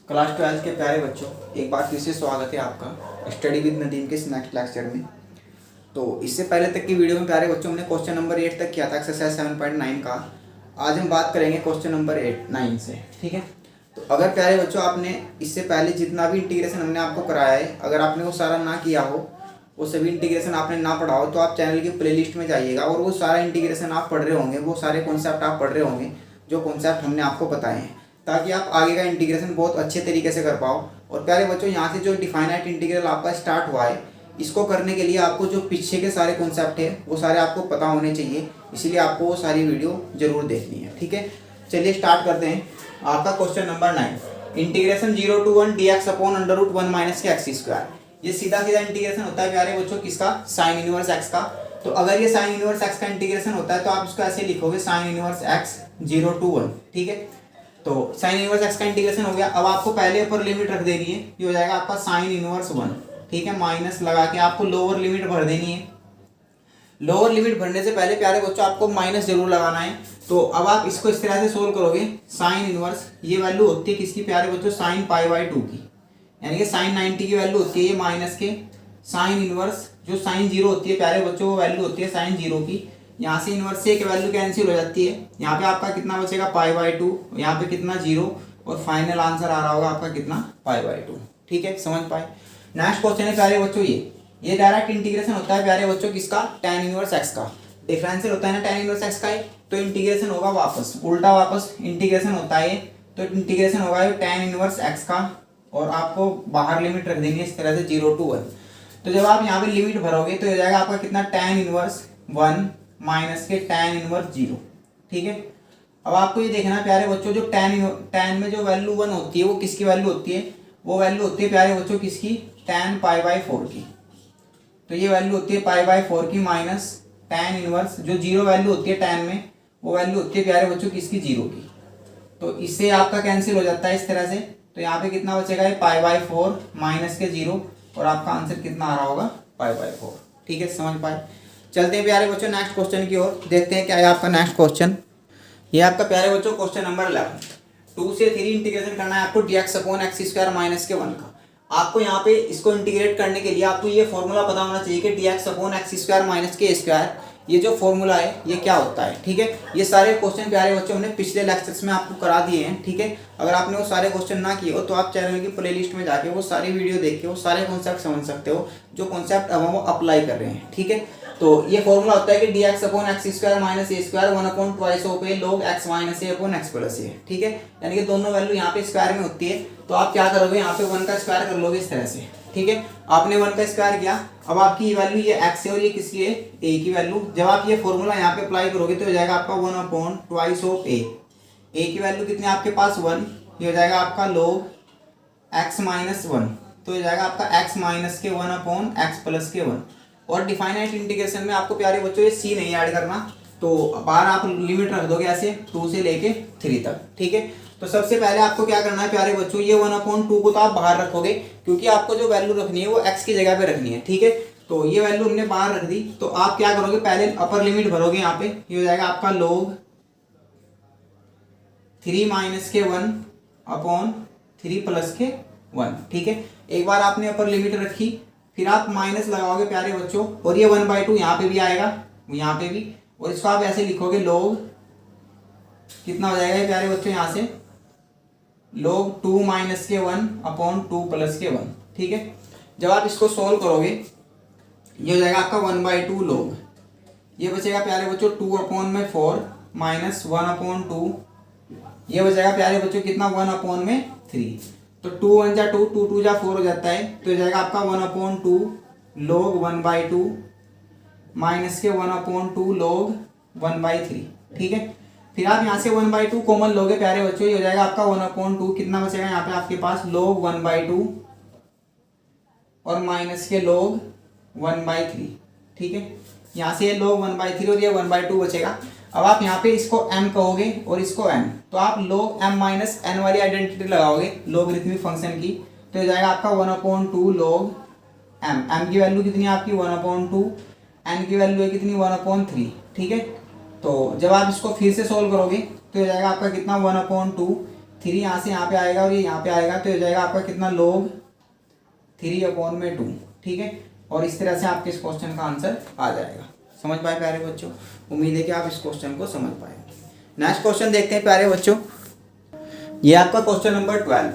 Class 12 के प्यारे बच्चों, एक बार फिर से स्वागत है आपका स्टडी विद नदीम के नेक्स्ट लेक्चर में। तो इससे पहले तक की वीडियो में प्यारे बच्चों हमने क्वेश्चन नंबर 8 तक किया था एक्सरसाइज 7.9 का। आज हम बात करेंगे क्वेश्चन नंबर 9 से। ठीक है, तो अगर प्यारे बच्चों आपने इससे पहले जितना भी इंटीग्रेशन हमने आपको कराया है, अगर आपने वो सारा ना किया हो, वो सभी इंटीग्रेशन आपने ना पढ़ा हो, तो आप चैनल की प्लेलिस्ट में जाइएगा और वो सारा इंटीग्रेशन आप पढ़ रहे होंगे, वो सारे कॉन्सेप्ट आप पढ़ रहे होंगे जो कॉन्सेप्ट हमने आपको बताए हैं, ताकि आप आगे का इंटीग्रेशन बहुत अच्छे तरीके से कर पाओ। और प्यारे बच्चों, यहाँ से जो डिफाइनाइट इंटीग्रल आपका स्टार्ट हुआ है, इसको करने के लिए आपको जो पीछे के सारे कॉन्सेप्ट है वो सारे आपको पता होने चाहिए, इसीलिए आपको वो सारी वीडियो जरूर देखनी है। ठीक है, चलिए स्टार्ट करते हैं। आपका question number 9, integration 0 to 1 dx upon √1 minus के एक्स स्क्वायर। ये सीधा सीधा इंटीग्रेशन होता है प्यारे बच्चों किसका, साइन इनवर्स एक्स का। तो अगर ये साइन इनवर्स एक्स का इंटीग्रेशन होता है तो आप इसको ऐसे लिखोगे, साइन इनवर्स एक्स 0 to 1। ठीक है, तो साइन इनवर्स एक्स का इंटीग्रेशन हो गया। अब आपको पहले ऊपर लिमिट रख देनी है, ये हो जाएगा आपका साइन इनवर्स 1। ठीक है, माइनस लगा के आपको लोअर लिमिट भर देनी है। लोअर लिमिट भरने से पहले प्यारे बच्चों आपको माइनस जरूर लगाना है। तो अब आप इसको इस तरह से सोल्व करोगे, साइन इनवर्स ये वैल्यू होती है किसकी प्यारे बच्चों, साइन π/2 की, यानी कि साइन 90 की वैल्यू होती है ये माइनस के साइन इनवर्स जो साइन 0 होती है प्यारे बच्चों, वो वैल्यू होती है साइन 0 की। यहाँ से इनवर्स से एक वैल्यू कैंसिल हो जाती है, यहाँ पे आपका कितना बचेगा π/2, यहाँ पे कितना 0, और फाइनल आंसर आ रहा होगा आपका कितना π/2। ठीक है, समझ पाए। नेक्स्ट क्वेश्चन है प्यारे बच्चों, ये डायरेक्ट इंटीग्रेशन होता है प्यारे बच्चों किसका, tan इनवर्स एक्स का। डिफरेंशियल होता है ना tan इनवर्स एक्स का, तो इंटीग्रेशन होगा वापस उल्टा, वापस इंटीग्रेशन होता है तो इंटीग्रेशन होगा tan इनवर्स एक्स का, और आपको बाहर लिमिट रख देंगे इस तरह से 0 to 1। तो जब आप यहाँ पे लिमिट भरोगे तो हो जाएगा आपका कितना, tan इनवर्स 1 माइनस के tan इनवर्स 0। ठीक है, अब आपको ये देखना है प्यारे बच्चों, जो tan में जो वैल्यू 1 होती है वो किसकी वैल्यू होती है, वो वैल्यू होती है प्यारे बच्चों किसकी, tan π/4 की। तो ये वैल्यू होती है π/4 की माइनस tan इनवर्स जो 0 वैल्यू होती है tan में, वो वैल्यू होती है प्यारे बच्चों किसकी, 0 की। तो इससे आपका कैंसिल हो जाता है इस तरह से। तो यहाँ पे कितना बचेगा, ये π/4 माइनस के 0, और आपका आंसर कितना आ रहा होगा, π/4। ठीक है, समझ पाए। चलते हैं प्यारे बच्चों नेक्स्ट क्वेश्चन की ओर, देखते हैं क्या है आपका नेक्स्ट क्वेश्चन। ये आपका प्यारे बच्चों क्वेश्चन नंबर 11, 2 से 3 इंटीग्रेशन करना है आपको dx upon x square minus के 1 का। आपको यहाँ पे इसको इंटीग्रेट करने के लिए आपको ये फॉर्मूला पता होना चाहिए कि dx upon x square minus के स्क्वायर, ये जो फॉर्मूला है ये क्या होता है। ठीक है, ये सारे क्वेश्चन प्यारे बच्चों हमने पिछले लेक्चर्स में आपको करा दिए हैं। ठीक है, अगर आपने वो सारे क्वेश्चन ना किए हो तो आप चैनल की प्लेलिस्ट में जाके वो सारी वीडियो देख के वो सारे कॉन्सेप्ट समझ सकते हो जो कॉन्सेप्ट अब हम अप्लाई कर रहे हैं। ठीक है, तो ये फॉर्मूला होता है कि dx upon x square minus a square 1/2 log x minus a upon x plus a. ठीक है, यानी कि दोनों वैल्यू यहाँ पे स्क्वायर में होती है, तो आप क्या करोगे, यहाँ पे 1 का स्क्वायर कर लोगे इस तरह से। ठीक है, आपने 1 का स्क्वायर किया। अब आपकी वैल्यू ये x है और ये किसकी है, a की वैल्यू। जब आप ये फॉर्मूला यहाँ पे अप्लाई करोगे तो हो जाएगा आपका 1/2 a की वैल्यू कितनी है आपके पास 1, ये हो जाएगा आपका log x माइनस 1, तो हो जाएगा आपका x माइनस के 1/x प्लस के 1। और डिफाइनाइट इंटीग्रेशन में आपको प्यारे बच्चों ये c नहीं ऐड करना, तो बाहर आप लिमिट रख दोगे ऐसे 2 से लेके 3 तक। ठीक है, तो सबसे पहले आपको क्या करना है प्यारे बच्चों, ये 1/2 को तो आप बाहर रखोगे, क्योंकि आपको जो वैल्यू रखनी है वो x की जगह पे रखनी है। ठीक है, तो ये वैल्यू हमने बाहर रख दी। तो आप क्या करोगे, पहले अपर लिमिट भरोगे यहाँ पे, ये हो जाएगा आपका log 3 माइनस के 1/3 प्लस के 1। ठीक है, एक बार आपने अपर लिमिट रखी, फिर आप माइनस लगाओगे प्यारे बच्चों, और ये 1/2 यहाँ पे भी आएगा, यहाँ पे भी, और इसको आप ऐसे लिखोगे log कितना हो जाएगा ये प्यारे बच्चों, यहाँ से log 2 माइनस के 1/2 प्लस के 1। ठीक है, जब आप इसको सोल्व करोगे ये हो जाएगा आपका 1/2 log, ये बचेगा प्यारे बच्चों 2/4 माइनस 1/2, ये बचेगा प्यारे बच्चों कितना 1/3। तो 2 1 जा 2, 2 2 जा 4 हो जाता है, तो हो जाएगा आपका 1/2 log 1/2 माइनस के 1/2 log 1/3। ठीक है, फिर आप यहाँ से 1/2 कॉमन लोगे प्यारे बच्चों, ये हो जाएगा आपका 1/2, कितना बचेगा यहाँ पे आपके पास log 1/2 और माइनस के log 1/3। ठीक है, यहाँ से ये log 1/3 और ये 1/2 बचेगा। अब आप यहाँ पे इसको m कहोगे और इसको n, तो आप log m माइनस n वाली आइडेंटिटी लगाओगे लॉगरिथमिक फंक्शन की, तो हो जाएगा आपका 1/2 log m। m की वैल्यू कितनी है आपकी 1/2, n की वैल्यू है कितनी 1/3। ठीक है, तो जब आप इसको फिर से सोल्व करोगे तो हो जाएगा आपका कितना 1/2, 3 यहाँ से यहाँ पे आएगा और ये यहाँ पे आएगा, तो हो जाएगा आपका कितना log 3/2। ठीक है, और इस तरह से आपके इस क्वेश्चन का आंसर आ जाएगा। समझ पाए प्यारे बच्चों? उम्मीद है कि आप इस क्वेश्चन को समझ पाए। नेक्स्ट क्वेश्चन देखते हैं प्यारे बच्चों। ये आपका question number 12,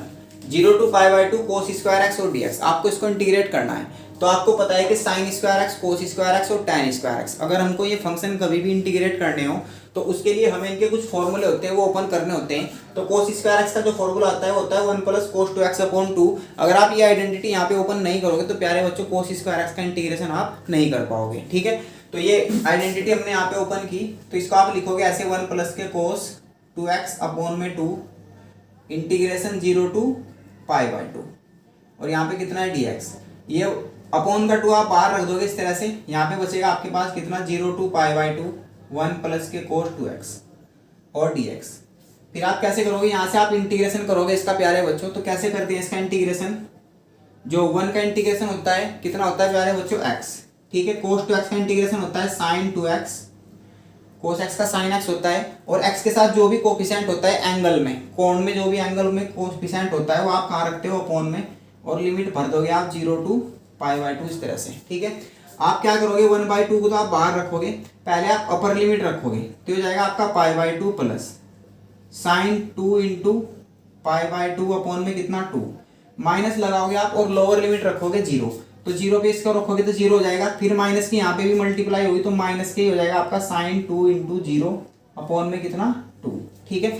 0 to π/2 cos square x और dx। आपको इसको इंटीग्रेट करना है। तो आपको पता है कि sine square x, cos square x और tan स्क्वायर एक्स, अगर हमको ये फंक्शन कभी भी इंटीग्रेट करने हो तो उसके लिए हमें इनके कुछ फॉर्मूले होते हैं, वो ओपन करने होते हैं। तो कोस स्क्वायर एक्स का जो फॉर्मूला आता है वो होता है 1 + cos 2x/2। अगर आप ये आइडेंटिटी यहाँ पे ओपन नहीं करोगे तो प्यारे बच्चों कोस स्क्वायर एक्स का इंटीग्रेशन आप नहीं कर पाओगे। ठीक है, तो ये आइडेंटिटी हमने यहाँ पे ओपन की, तो इसको आप लिखोगे ऐसे 1 + cos 2x/2 इंटीग्रेशन 0 to π/2, और यहाँ पे कितना है dx। ये अपॉन का 2 आप बाहर रख दोगे इस तरह से, यहाँ पे बचेगा आपके पास कितना 0 to π/2 1 + cos 2x और dx। फिर आप कैसे करोगे, यहाँ से आप इंटीग्रेशन करोगे इसका प्यारे बच्चों। तो कैसे करते हैं इसका इंटीग्रेशन, जो 1 का इंटीग्रेशन होता है कितना होता है प्यारे बच्चों x। ठीक है, cos 2x का इंटीग्रेशन होता है sin 2x, cos x का sin x होता है, और x के साथ जो भी कोफिशिएंट होता है एंगल में, कोण में जो भी एंगल में कोफिशिएंट होता है वो आप कहाँ रखते हो, अपॉन में, और लिमिट भर दोगे आप 0 to π/2 इस तरह से। ठीक है, आप क्या करोगे 1/2 को तो आप बाहर रखोगे, पहले आप अपर लिमिट रखोगे तो हो जाएगा आपका π/2 प्लस sin 2 × π/2 अपॉन में कितना 2, माइनस लगाओगे आप और लोअर लिमिट रखोगे 0, तो 0 पे इसका रखोगे तो 0 हो जाएगा, फिर माइनस की यहाँ पे भी मल्टीप्लाई होगी तो माइनस के हो जाएगा आपका sin 2 × 0 अपॉन में कितना 2। ठीक है,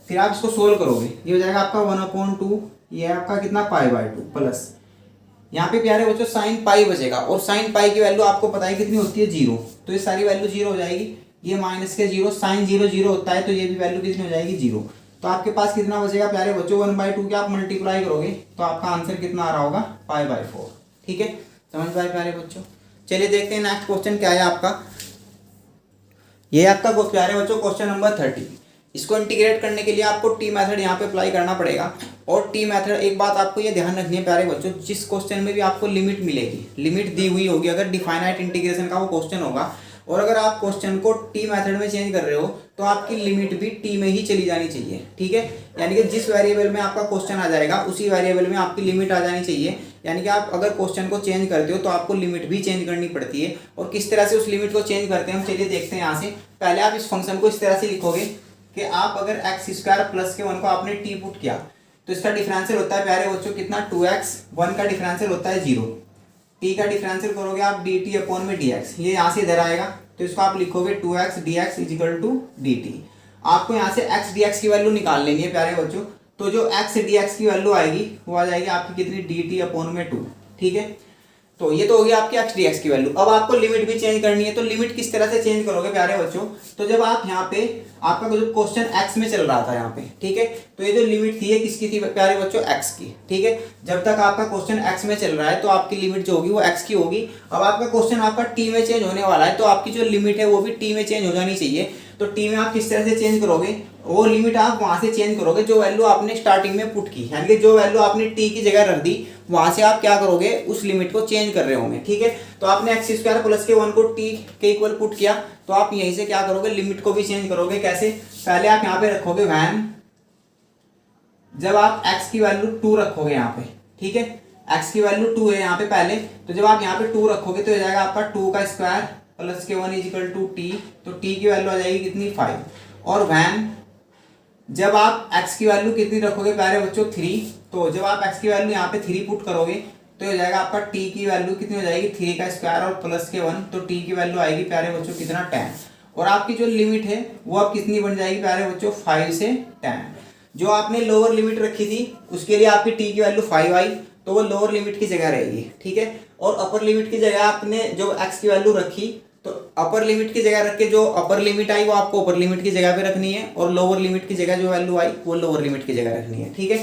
फिर आप इसको सोल्व करोगे, ये हो जाएगा आपका 1/2, ये है आपका कितना π/2 प्लस यहाँ पे प्यारे बच्चों sin पाई बचेगा, और sin पाई की वैल्यू आपको पता है कितनी होती है 0, तो ये सारी वैल्यू 0 हो जाएगी, ये माइनस के 0, sin 0 0 होता है तो ये भी वैल्यू कितनी हो जाएगी 0। तो आपके पास कितना बचेगा प्यारे बच्चों 1/2 के आप मल्टीप्लाई करोगे तो आपका आंसर कितना आ रहा होगा π/4। ठीक है, समझ पाए प्यारे बच्चों? चलिए देखते हैं नेक्स्ट क्वेश्चन क्या है आपका। ये आपका प्यारे बच्चों क्वेश्चन नंबर 30। इसको इंटीग्रेट करने के लिए आपको टी मेथड यहाँ पे अप्लाई करना पड़ेगा। और टी मेथड, एक बात आपको ये ध्यान रखनी है प्यारे बच्चों, जिस क्वेश्चन में भी आपको लिमिट मिलेगी, लिमिट दी हुई होगी, अगर डिफाइनाइट इंटीग्रेशन का वो क्वेश्चन होगा, और अगर आप क्वेश्चन को टी मेथड में चेंज कर रहे हो तो आपकी लिमिट भी टी में ही चली जानी चाहिए। ठीक है, यानी कि जिस वेरिएबल में आपका क्वेश्चन आ जाएगा उसी वेरिएबल में आपकी लिमिट आ जानी चाहिए। यानी कि आप अगर क्वेश्चन को चेंज करते हो तो आपको लिमिट भी चेंज करनी पड़ती है। और किस तरह से उस लिमिट को चेंज करते हैं हम चलिए देखते हैं। यहाँ से पहले आप इस फंक्शन को इस तरह से लिखोगे कि आप अगर x² प्लस के 1 को आपने टी पुट किया तो इसका डिफरेंशियल होता है प्यारे बच्चों कितना 2x, 1 का डिफरेंशियल होता है 0, t का डिफरेंशियल करोगे आप dt अपॉन में dx, ये यहाँ से इधर आएगा तो इसको आप लिखोगे 2x dx = dt। आपको यहाँ से x dx की वैल्यू निकाल लेनी है प्यारे बच्चों, तो जो x dx की वैल्यू आएगी वो आ जाएगी आपकी कितनी dt अपॉन में 2। ठीक है, तो ये तो होगी आपकी x dx की वैल्यू। अब आपको लिमिट भी चेंज करनी है, तो लिमिट किस तरह से चेंज करोगे प्यारे बच्चों, तो जब आप यहाँ पे आपका जो क्वेश्चन x में चल रहा था यहाँ पे, ठीक है, तो ये जो लिमिट थी ये किसकी थी प्यारे बच्चों, x की। ठीक है, जब तक आपका क्वेश्चन x में चल रहा है तो आपकी लिमिट जो होगी वो x की होगी। अब आपका क्वेश्चन आपका t में चेंज होने वाला है तो आपकी जो लिमिट है वो भी t में चेंज हो जानी चाहिए। तो t में आप किस तरह से चेंज करोगे, वो लिमिट आप वहां से चेंज करोगे जो वैल्यू आपने स्टार्टिंग में पुट की, यानी कि जो वैल्यू आपने t की जगह रख दी वहां से आप क्या करोगे, उस लिमिट को चेंज कर रहे होंगे। ठीक है, तो आपने x² प्लस के 1 को t के इक्वल पुट किया तो आप यहीं से क्या करोगे, लिमिट को भी चेंज करोगे। कैसे, पहले आप यहाँ पे रखोगे वैन, जब आप x की वैल्यू 2 रखोगे यहाँ पे, ठीक है, x की वैल्यू 2 है यहाँ पे पहले, तो जब आप यहाँ पे 2 रखोगे तो हो जाएगा आपका 2 का स्क्वायर प्लस के 1 = t, तो t की वैल्यू आ जाएगी कितनी 5। और वैन जब आप x की वैल्यू कितनी रखोगे प्यारे बच्चों 3, तो जब आप x की वैल्यू यहाँ पे 3 पुट करोगे तो हो जाएगा आपका t की वैल्यू कितनी हो जाएगी 3 का स्क्वायर और प्लस के 1, तो t की वैल्यू आएगी प्यारे बच्चों कितना 10। और आपकी जो लिमिट है वो अब कितनी बन जाएगी प्यारे बच्चों 5 से 10। जो आपने लोअर लिमिट रखी थी उसके लिए आपकी t की वैल्यू 5 आई तो वो लोअर लिमिट की जगह रहेगी। ठीक है, और अपर लिमिट की जगह आपने जो x की वैल्यू रखी तो अपर लिमिट की जगह रख के जो अपर लिमिट आई वो आपको अपर लिमिट की जगह पे रखनी है, और लोअर लिमिट की जगह जो वैल्यू आई वो लोअर लिमिट की जगह रखनी है। ठीक है,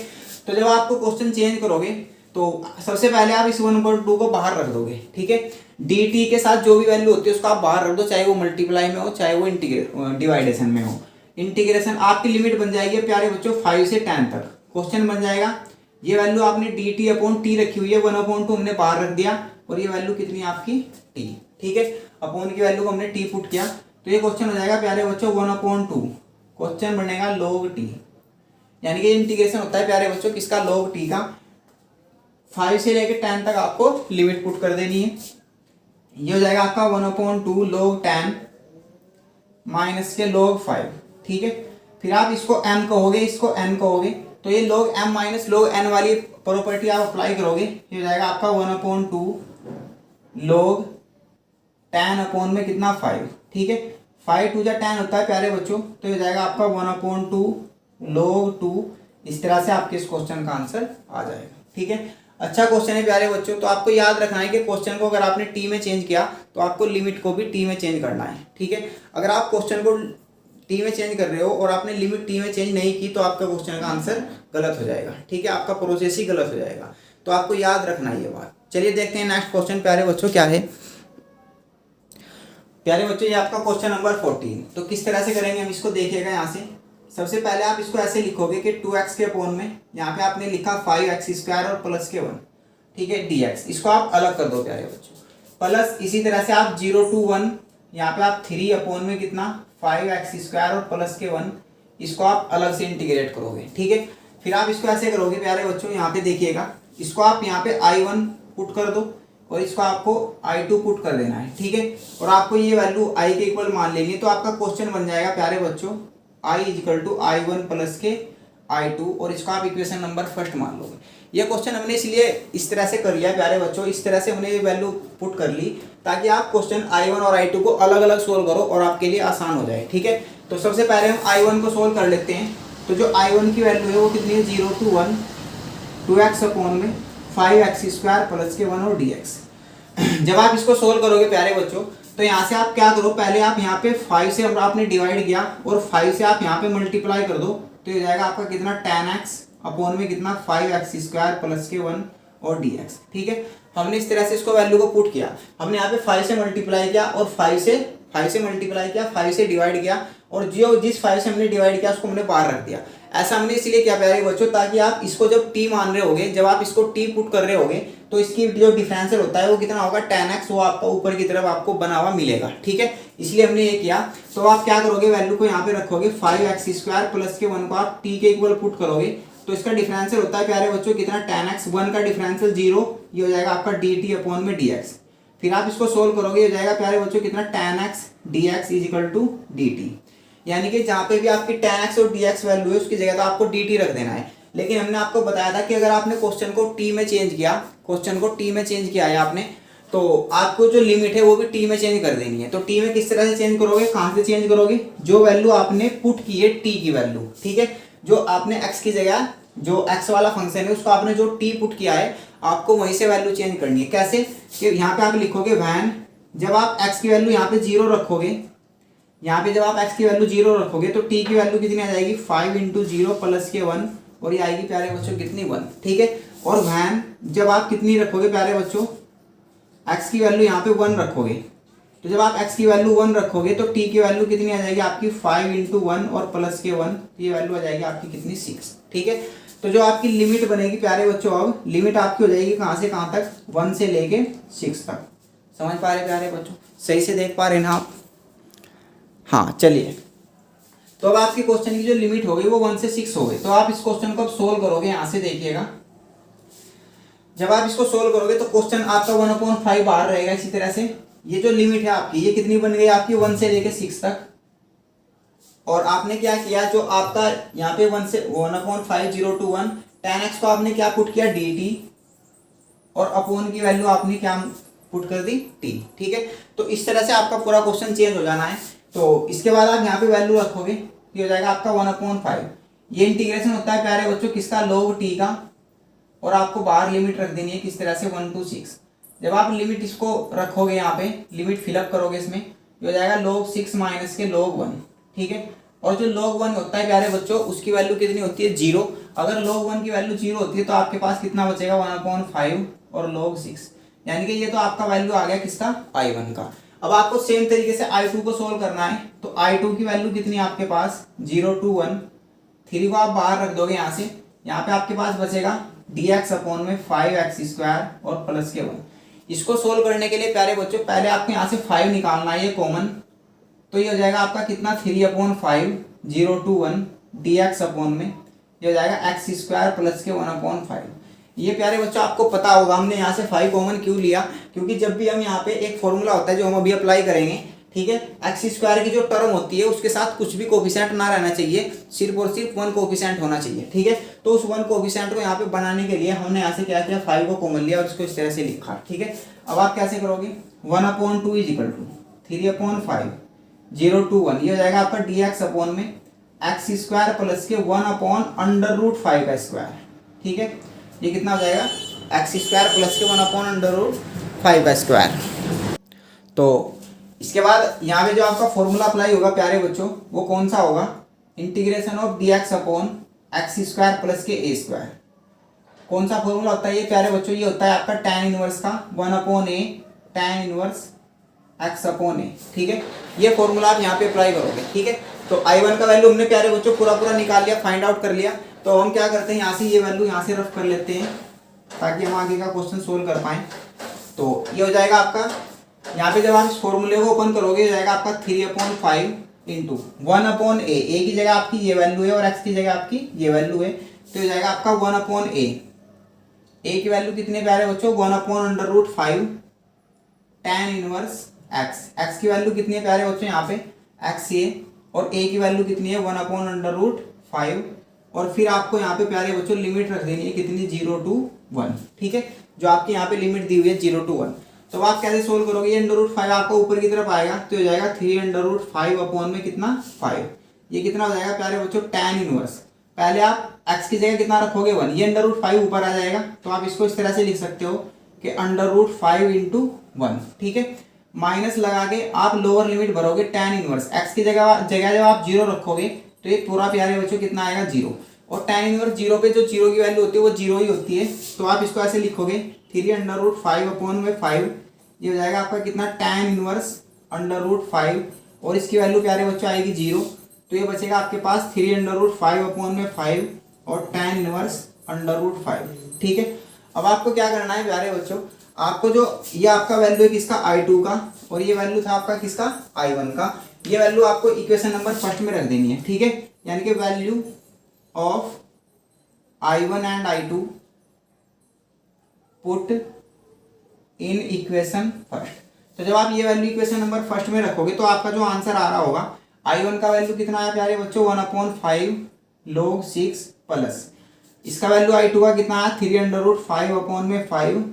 तो जब आपको क्वेश्चन चेंज करोगे तो सबसे पहले आप इस 1/2 को बाहर रख दोगे। ठीक है, dt के साथ जो भी वैल्यू होती है उसको आप बाहर रख दो, चाहे वो मल्टीप्लाई में हो चाहे वो डिवाइडेशन में हो। इंटीग्रेशन आपकी लिमिट बन जाएगी प्यारे बच्चों 5 से 10 तक। क्वेश्चन बन जाएगा, ये वैल्यू आपने dt अपॉन t रखी हुई है, 1/2 हमने बाहर रख दिया, और ये वैल्यू कितनी है आपकी t। ठीक है, अपॉन की वैल्यू को हमने t पुट किया तो ये क्वेश्चन हो जाएगा प्यारे बच्चों 1/2, क्वेश्चन बनेगा log t। यानी कि इंटीग्रेशन होता है प्यारे बच्चों किसका, log t का। 5 से लेके 10 तक आपको लिमिट पुट कर देनी है। ये हो जाएगा आपका 1/2 log 10 माइनस के log 5, ठीक है। फिर आप इसको m कहोगे, इसको n कहोगे, तो ये log m minus log n वाली प्रॉपर्टी आप अप्लाई करोगे, ये हो जाएगा आपका 1/2 log 10 अपॉन में कितना 5, ठीक है। 5 2 जा 10 होता है प्यारे बच्चों, तो ये हो जाएगा आपका 1/2 log 2। इस तरह से आपके इस क्वेश्चन का आंसर आ जाएगा, ठीक है। अच्छा क्वेश्चन है प्यारे बच्चों। तो आपको याद रखना है कि क्वेश्चन को अगर आपने टी में चेंज किया तो आपको लिमिट को भी टी में चेंज करना है, ठीक है। अगर आप क्वेश्चन को टी में चेंज कर रहे हो और आपने लिमिट टी में चेंज नहीं की तो आपका क्वेश्चन का आंसर गलत हो जाएगा, ठीक है। आपका प्रोसेस ही गलत हो जाएगा, तो आपको याद रखना है ये बात। चलिए देखते हैं नेक्स्ट क्वेश्चन प्यारे बच्चों क्या है। प्यारे बच्चों ये आपका क्वेश्चन नंबर 14। तो किस तरह से करेंगे हम इसको, देखिएगा यहाँ से। सबसे पहले आप इसको ऐसे लिखोगे कि 2x के अपॉन में यहाँ पे आपने लिखा 5x² और प्लस के 1, ठीक है, dx। इसको आप अलग कर दो प्यारे बच्चों। प्लस इसी तरह से आप 0 to 1 यहाँ पे आप 3 अपॉन में कितना 5x² और प्लस के 1, इसको आप अलग से इंटीग्रेट करोगे, ठीक है। फिर आप इसको ऐसे करोगे प्यारे बच्चों, यहाँ पे देखिएगा, इसको आप यहाँ पे I1 पुट कर दो और इसको आपको I2 पुट कर देना है, ठीक है। और आपको ये वैल्यू I के इक्वल मान लेंगे तो आपका क्वेश्चन बन जाएगा प्यारे बच्चों I = I1 प्लस के I2, और इसको आप इक्वेशन नंबर फर्स्ट मान लोगे। ये क्वेश्चन हमने इसलिए इस तरह से कर लिया प्यारे बच्चों, इस तरह से हमने ये वैल्यू पुट कर ली ताकि आप क्वेश्चन I1 और I2 को अलग अलग सोल्व करो और आपके लिए आसान हो जाए, ठीक है। तो सबसे पहले हम I1 को सोल्व कर लेते हैं। तो जो I1 की वैल्यू है वो कितनी है, 0 to 1 2x अपॉन में 5x² प्लस के 1 और dx। जब आप इसको सोल्व करोगे प्यारे बच्चों तो यहाँ से आप क्या करो, पहले आप यहाँ पे 5 से आपने डिवाइड किया और 5 से आप यहाँ पे मल्टीप्लाई कर दो, तो ये जाएगा आपका कितना 10x अपॉन में कितना 5x² प्लस के 1 और dx, ठीक है। हमने इस तरह से इसको वैल्यू को पुट किया। हमने यहाँ पे 5 से मल्टीप्लाई किया और 5 से मल्टीप्लाई किया, 5 से डिवाइड किया, और जो जिस 5 से हमने डिवाइड किया उसको हमने बाहर रख दिया। ऐसा हमने इसलिए किया प्यारे बच्चों ताकि आप इसको जब t मान रहे होगे, जब आप इसको t पुट कर रहे होगे तो इसकी जो डिफरेंशियल होता है वो कितना होगा 10x, वो आपका ऊपर की तरफ आपको बना हुआ मिलेगा, ठीक है। इसलिए हमने ये किया। तो आप क्या करोगे, वैल्यू को यहाँ पे रखोगे, 5x² प्लस के 1 को आप t के इक्वल पुट करोगे तो इसका डिफरेंशियल होता है प्यारे बच्चों कितना 10x, 1 का डिफरेंशियल 0, ये हो जाएगा आपका dt अपॉन में dx। फिर आप इसको सोल्व करोगे, हो जाएगा प्यारे बच्चों कितना 10x dx = dt। यानी कि जहाँ पे भी आपकी 10x और dx वैल्यू है उसकी जगह तो आपको dt रख देना है। लेकिन हमने आपको बताया था कि अगर आपने क्वेश्चन को t में चेंज किया है आपने, तो आपको जो लिमिट है वो भी t में चेंज कर देनी है। तो t में किस तरह से चेंज करोगे, कहाँ से चेंज करोगे, जो वैल्यू आपने पुट की है t की वैल्यू, ठीक है, जो आपने x की जगह जो x वाला फंक्शन है उसको आपने जो t पुट किया है आपको वहीं से वैल्यू चेंज करनी है। कैसे कि यहाँ पे आप लिखोगे वैन, जब आप x की वैल्यू यहाँ पे 0 रखोगे, यहाँ पे जब आप x की वैल्यू 0 रखोगे तो t की वैल्यू कितनी आ जाएगी 5 × 0 प्लस के 1, और ये आएगी प्यारे बच्चों कितनी 1, ठीक है। और वैन जब आप कितनी रखोगे प्यारे बच्चों, x की वैल्यू यहाँ पे 1 रखोगे, तो जब आप x की वैल्यू 1 रखोगे तो t की वैल्यू कितनी आ जाएगी आपकी 5 × 1 और प्लस के 1, ये वैल्यू आ जाएगी आपकी कितनी 6, ठीक है। तो जो आपकी लिमिट बनेगी प्यारे बच्चों, अब लिमिट आपकी हो जाएगी कहाँ से कहाँ तक, 1 से लेके 6 तक। समझ पा रहे प्यारे बच्चों, सही से देख पा रहे हैं ना आप। हाँ चलिए, तो अब आपकी क्वेश्चन की जो लिमिट हो गई वो 1 से 6 हो गई। तो आप इस क्वेश्चन को अब सोल्व करोगे, यहाँ से देखिएगा, जब आप इसको सोल्व करोगे तो क्वेश्चन आपका 1/5 बाहर रहेगा। इसी तरह से ये जो लिमिट है आपकी, ये कितनी बन गई आपकी 1 से लेके 6 तक। और आपने क्या किया, जो आपका यहाँ पे 1/5 0 to 1 10x को आपने क्या पुट किया dt, और अपॉन की वैल्यू आपने क्या पुट कर दी t, ठीक है। तो इस तरह से आपका पूरा क्वेश्चन चेंज हो जाना है। तो इसके बाद आप यहाँ पे वैल्यू रखोगे, ये हो जाएगा आपका 1/5। ये इंटीग्रेशन होता है प्यारे बच्चों किसका, log t का, और आपको बाहर लिमिट रख देनी है किस तरह से 1 to 6। जब आप लिमिट इसको रखोगे, यहाँ पे लिमिट फिलअप करोगे इसमें, ये हो जाएगा log 6 माइनस के log 1, ठीक है। और जो log 1 होता है प्यारे बच्चों उसकी वैल्यू कितनी होती है 0। अगर log 1 की वैल्यू 0 होती है तो आपके पास कितना बचेगा 1/5 और log 6, यानी कि ये तो आपका वैल्यू आ गया किसका, I1 का। अब आपको सेम तरीके से I2 को सोल्व करना है। तो I2 की वैल्यू कितनी है आपके पास 0 to 1, 3 को आप बाहर रख दोगे यहाँ से, यहाँ पे आपके पास बचेगा dx अपॉन में 5x² और प्लस के 1। इसको सोल्व करने के लिए प्यारे बच्चों पहले आपको यहाँ से 5 निकालना है, ये कॉमन, तो ये हो जाएगा आपका कितना 3/5 0 to 1 dx अपॉन में ये हो जाएगा एक्स स्क्वायर प्लस के 1/5। ये प्यारे बच्चों आपको पता होगा हमने यहाँ से 5 कॉमन क्यों लिया, क्योंकि जब भी हम यहाँ पे एक फॉर्मूला होता है जो हम अभी अप्लाई करेंगे, ठीक है, एक्स स्क्वायर की जो टर्म होती है उसके साथ कुछ भी कोफिशिएंट ना रहना चाहिए, सिर्फ और सिर्फ 1 कोफिशिएंट होना चाहिए, ठीक है। तो उस 1 कोफिशिएंट को यहाँ पे बनाने के लिए हमने यहाँ से क्या किया, 5 को कॉमन लिया और इसको इस तरह से लिखा, ठीक है। अब आप कैसे करोगे, 1/2 इज इक्वल टू 3/5 0 to 1, ये हो जाएगा आपका dx अपॉन में एक्स स्क्वायर प्लस के 1/√5 का स्क्वायर, ठीक है। ये कितना हो जाएगा, एक्स स्क्वायर प्लस के 1/√5 का स्क्वायर। तो इसके बाद यहाँ पे जो आपका फॉर्मूला अप्लाई होगा प्यारे बच्चों वो कौन सा होगा, integration of dx upon x square plus के a स्क्वायर। कौन सा फॉर्मूला होता है ये प्यारे बच्चों, ये होता है आपका tan इनवर्स का 1/a tan inverse x upon a, ठीक है। ये फॉर्मूला आप यहाँ पे अप्लाई करोगे, ठीक है। तो I1 का वैल्यू हमने प्यारे बच्चों पूरा निकाल लिया, फाइंड आउट कर लिया। तो हम क्या करते हैं, यहाँ से ये वैल्यू यहाँ से रफ कर लेते हैं ताकि हम आगे का क्वेश्चन सोल्व कर पाएं। तो ये हो जाएगा आपका, यहाँ पे जब आप इस फॉर्मूले को ओपन करोगे हो जाएगा आपका 3/5 इंटू 1/a, a की जगह आपकी ये वैल्यू है और x की जगह आपकी ये वैल्यू है, तो हो जाएगा आपका 1/a। a की वैल्यू कितने प्यारे बच्चों, 1/√5 tan इनवर्स x की वैल्यू कितनी है प्यारे बच्चों यहाँ पे x ये, और a की वैल्यू कितनी है 1/√5, और फिर आपको यहाँ पे प्यारे बच्चों लिमिट रख देनी है कितनी, 0 to 1, ठीक है। जो आपकी यहाँ पे लिमिट दी हुई है 0 to 1। तो आप कैसे सोल्व करोगे, ये √5 आपको ऊपर की तरफ आएगा तो हो जाएगा 3/5 अपॉन में कितना 5। ये कितना हो जाएगा प्यारे बच्चों tan इनवर्स, पहले आप x की जगह कितना रखोगे 1, ये √5 ऊपर आ जाएगा, तो आप इसको इस तरह से लिख सकते हो कि √5 इंटू 1, ठीक है। माइनस लगा के आप लोअर लिमिट भरोगे tan इनवर्स, x की जगह जब आप 0 रखोगे तो ये पूरा प्यारे बच्चों कितना आएगा 0, और tan इनवर्स 0 पे जो 0 की वैल्यू होती है वो 0 ही होती है, तो आप इसको ऐसे लिखोगे 3/5 अपॉन में 5। ये हो जाएगा आपका कितना tan इनवर्स √5, और इसकी वैल्यू प्यारे बच्चों आएगी 0, तो ये बचेगा आपके पास 3/5 अपॉन में 5 और tan इनवर्स √5, ठीक है। अब आपको क्या करना है प्यारे बच्चों, आपको जो ये आपका वैल्यू है किसका I2 का, और ये वैल्यू था आपका किसका I1 का, ये वैल्यू आपको इक्वेशन नंबर फर्स्ट में रख देनी है, ठीक है। यानी कि value of I1 and I2 put in equation first. तो जब आप ये वैल्यू इक्वेशन नंबर फर्स्ट में रखोगे तो आपका जो आंसर आ रहा होगा, I1 का वैल्यू कितना है प्यारे बच्चों 1/5 log 6 प्लस इसका वैल्यू I2 का कितना है 3/5 अपॉन में 5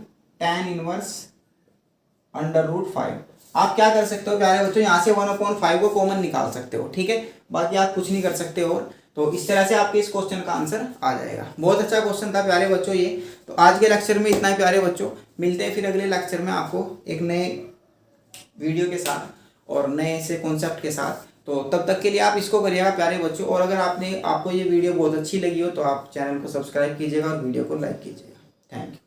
tan इनवर्स √5। आप क्या कर सकते हो प्यारे बच्चों, यहाँ से 1/5 को कॉमन निकाल सकते हो, ठीक है, बाकी आप कुछ नहीं कर सकते। और तो इस तरह से आपके इस क्वेश्चन का आंसर आ जाएगा। बहुत अच्छा क्वेश्चन था प्यारे बच्चों ये। तो आज के लेक्चर में इतना ही प्यारे बच्चों, मिलते हैं फिर अगले लेक्चर में आपको एक नए वीडियो के साथ और नए से कॉन्सेप्ट के साथ। तो तब तक के लिए आप इसको करिएगा प्यारे बच्चों, और अगर आपको ये वीडियो बहुत अच्छी लगी हो तो आप चैनल को सब्सक्राइब कीजिएगा और वीडियो को लाइक कीजिएगा। Thank you.